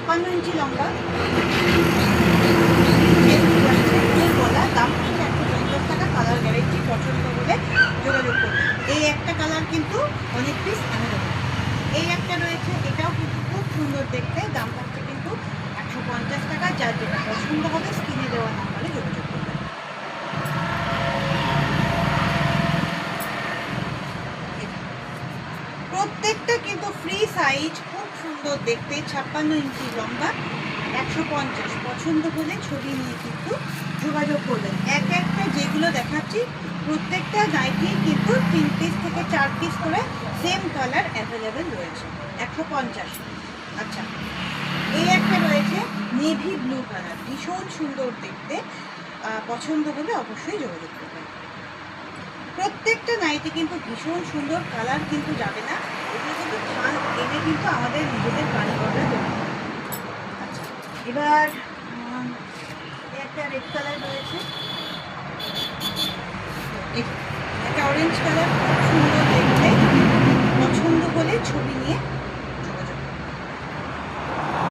56 ইঞ্চি লম্বা, গলা, দাম হচ্ছে 150 টাকা। কালার গ্যারেন্টি, পছন্দ হলে যোগাযোগ করবে। এই একটা কালার কিন্তু অনেক পিস অ্যাভেলেবল। এই একটা রয়েছে, এটাও কিন্তু খুব সুন্দর দেখতে, দাম হচ্ছে কিন্তু 150 টাকা। যার যেটা পছন্দ হবে স্ক্রিনে দেওয়া নাম্বারে যোগাযোগ করবে। প্রত্যেকটা কিন্তু ফ্রি সাইজ, খুব সুন্দর দেখতে, 56 ইঞ্চি লম্বা, 150। পছন্দ হলে ছবি নিয়ে কিন্তু যোগাযোগ করবেন। এক একটা যেগুলো দেখাচ্ছি প্রত্যেকটা নাইটি কিন্তু 3 পিস থেকে 4 পিস করে সেম কালার অ্যাভেলেবেল রয়েছে, 150। আচ্ছা, এই একটা রয়েছে নেভি ব্লু কালার, ভীষণ সুন্দর দেখতে, পছন্দ হলে অবশ্যই যোগাযোগ করবেন। প্রত্যেকটা নাইটি কিন্তু ভীষণ সুন্দর, কালার কিন্তু যাবে না, এগুলো কিন্তু থান এনে কিন্তু আমাদের নিজেদের কারিগররা তৈরি করে। আচ্ছা, এবার একটা রেড কালার রয়েছে, একটা অরেঞ্জ কালার, খুব সুন্দর দেখতে, পছন্দ হলে ছবি নিয়ে